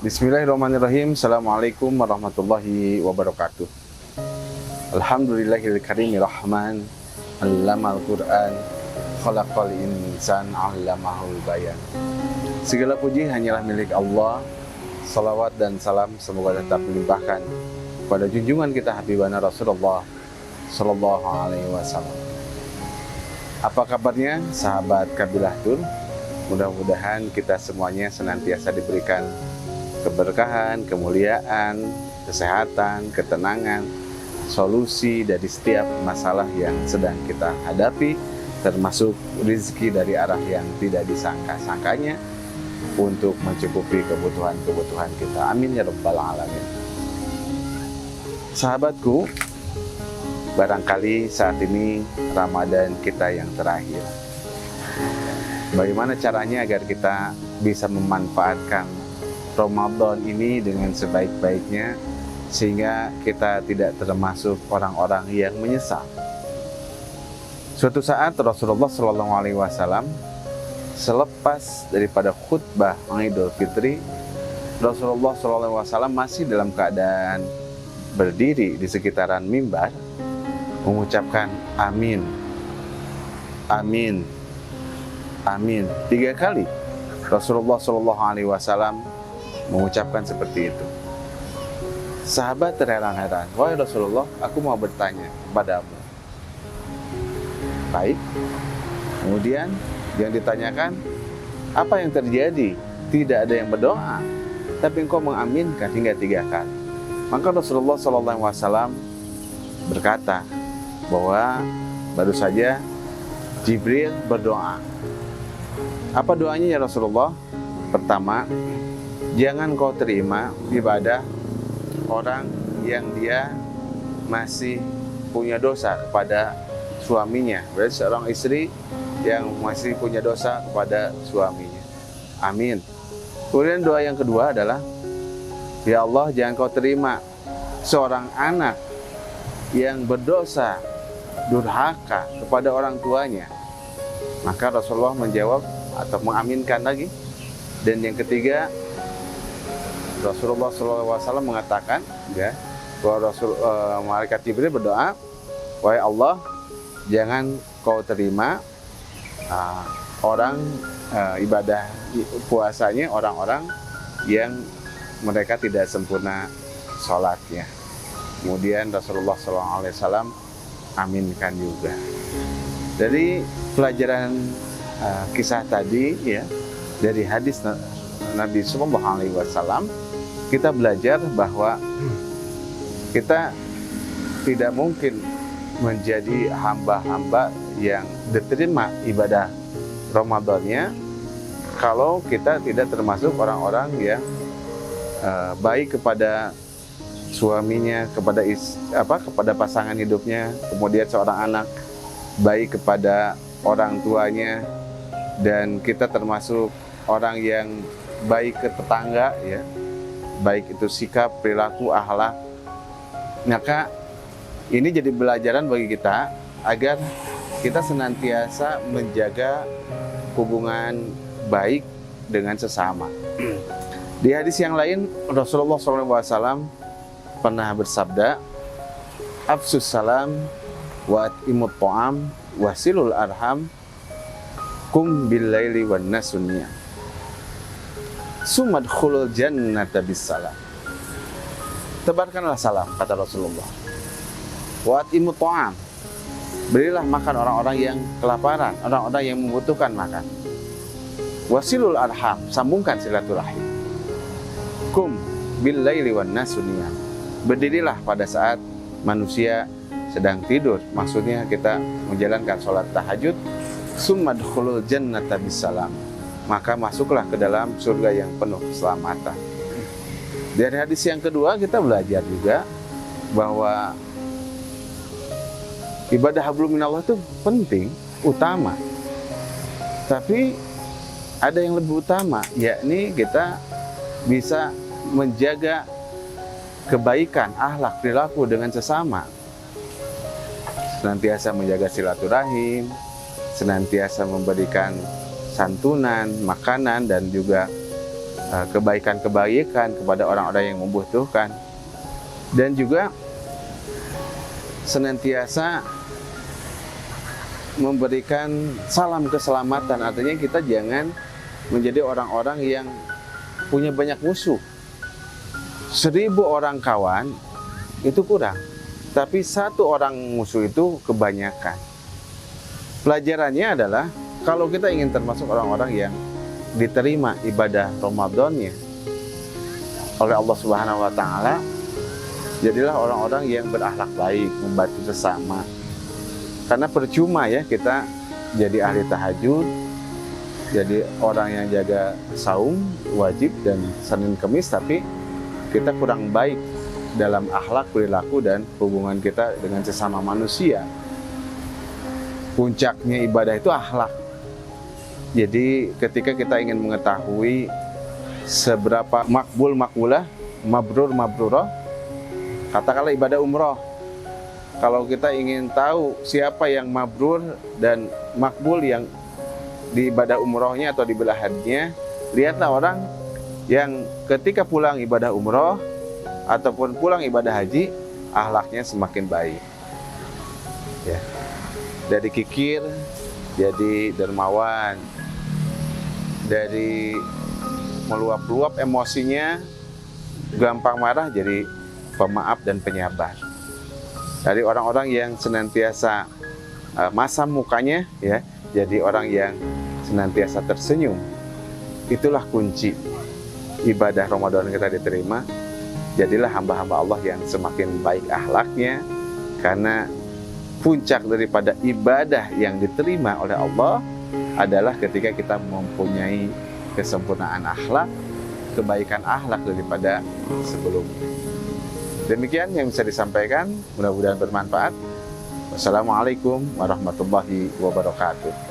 Bismillahirrahmanirrahim. Assalamualaikum warahmatullahi wabarakatuh. Alhamdulillahil karimi rahman, allamal Qur'an, khalaqal insan, 'allamahul bayan. Segala puji hanyalah milik Allah. Salawat dan salam semoga tetap dilimpahkan pada junjungan kita Habibana Rasulullah sallallahu alaihi wasallam. Apa kabarnya sahabat Kabilah Tur? Mudah-mudahan kita semuanya senantiasa diberikan keberkahan, kemuliaan, kesehatan, ketenangan, solusi dari setiap masalah yang sedang kita hadapi, termasuk rezeki dari arah yang tidak disangka-sangkanya untuk mencukupi kebutuhan-kebutuhan kita. Amin ya rabbal alamin. Sahabatku, barangkali saat ini Ramadan kita yang terakhir. Bagaimana caranya agar kita bisa memanfaatkan Ramadan ini dengan sebaik-baiknya sehingga kita tidak termasuk orang-orang yang menyesal. Suatu saat Rasulullah SAW selepas daripada khutbah Idul Fitri, Rasulullah SAW masih dalam keadaan berdiri di sekitaran mimbar mengucapkan amin, amin, amin 3 kali. Rasulullah SAW mengucapkan seperti itu. Sahabat terheran-heran, wahai Rasulullah, aku mau bertanya kepadamu. Baik. Kemudian yang ditanyakan, apa yang terjadi? Tidak ada yang berdoa, tapi engkau mengaminkan hingga 3 kali. Maka Rasulullah SAW berkata bahwa baru saja Jibril berdoa. Apa doanya ya Rasulullah? Pertama, jangan kau terima ibadah orang yang dia masih punya dosa kepada suaminya. Berarti seorang istri yang masih punya dosa kepada suaminya. Amin. Kemudian doa yang kedua adalah, ya Allah, jangan kau terima seorang anak yang berdosa, durhaka kepada orang tuanya. Maka Rasulullah menjawab atau mengaminkan lagi. Dan yang ketiga, Rasulullah SAW mengatakan ya, bahwa malaikat Jibril berdoa, wahai Allah, jangan kau terima ibadah puasanya orang-orang yang mereka tidak sempurna sholatnya. Kemudian Rasulullah SAW aminkan juga. Dari pelajaran kisah tadi ya, dari hadis Nabi SAW, kita belajar bahwa kita tidak mungkin menjadi hamba-hamba yang diterima ibadah Ramadannya kalau kita tidak termasuk orang-orang yang baik kepada suaminya, kepada pasangan hidupnya, kemudian seorang anak baik kepada orang tuanya, dan kita termasuk orang yang baik ke tetangga ya, baik itu sikap, perilaku, akhlak. Maka ini jadi pelajaran bagi kita agar kita senantiasa menjaga hubungan baik dengan sesama. Di hadis yang lain Rasulullah SAW pernah bersabda, afsus salam wa atimut ta'am wasilul arham kum bil laili wan nasunniya sumadkhulul jannata bisalam. Tebarkanlah salam, kata Rasulullah. Wa atimut ta'am, berilah makan orang-orang yang kelaparan, orang-orang yang membutuhkan makan. Wasilul arham, sambungkan silaturahim. Kum bil laili wan nasunniya, berdirilah pada saat manusia sedang tidur, maksudnya kita menjalankan sholat tahajud. Sumadkhulul jannata bisalam, maka masuklah ke dalam surga yang penuh keselamatan. Dari hadis yang kedua kita belajar juga bahwa ibadah hablum minallah itu penting, utama. Tapi ada yang lebih utama, yakni kita bisa menjaga kebaikan, akhlak, perilaku dengan sesama. Senantiasa menjaga silaturahim, senantiasa memberikan santunan, makanan, dan juga kebaikan-kebaikan kepada orang-orang yang membutuhkan, dan juga senantiasa memberikan salam keselamatan. Artinya kita jangan menjadi orang-orang yang punya banyak musuh. 1000 orang kawan itu kurang, tapi 1 orang musuh itu kebanyakan. Pelajarannya adalah kalau kita ingin termasuk orang-orang yang diterima ibadah Ramadannya oleh Allah Subhanahu wa Ta'ala, jadilah orang-orang yang berakhlak baik, membantu sesama. Karena percuma ya kita jadi ahli tahajud, jadi orang yang jaga saum wajib dan Senin Kemis, tapi kita kurang baik dalam akhlak, perilaku, dan hubungan kita dengan sesama manusia. Puncaknya ibadah itu akhlak. Jadi ketika kita ingin mengetahui seberapa makbulah, mabrur mabrurah, katakanlah ibadah umroh. Kalau kita ingin tahu siapa yang mabrur dan makbul yang di ibadah umrohnya atau di belahannya, lihatlah orang yang ketika pulang ibadah umroh ataupun pulang ibadah haji, akhlaknya semakin baik. Ya. Dari kikir jadi dermawan, dari meluap-luap emosinya, gampang marah jadi pemaaf dan penyabar. Dari orang-orang yang senantiasa masam mukanya, ya, jadi orang yang senantiasa tersenyum. Itulah kunci ibadah Ramadan kita diterima. Jadilah hamba-hamba Allah yang semakin baik akhlaknya, karena puncak daripada ibadah yang diterima oleh Allah adalah ketika kita mempunyai kesempurnaan akhlak, kebaikan akhlak daripada sebelumnya. Demikian yang bisa disampaikan, mudah-mudahan bermanfaat. Wassalamualaikum warahmatullahi wabarakatuh.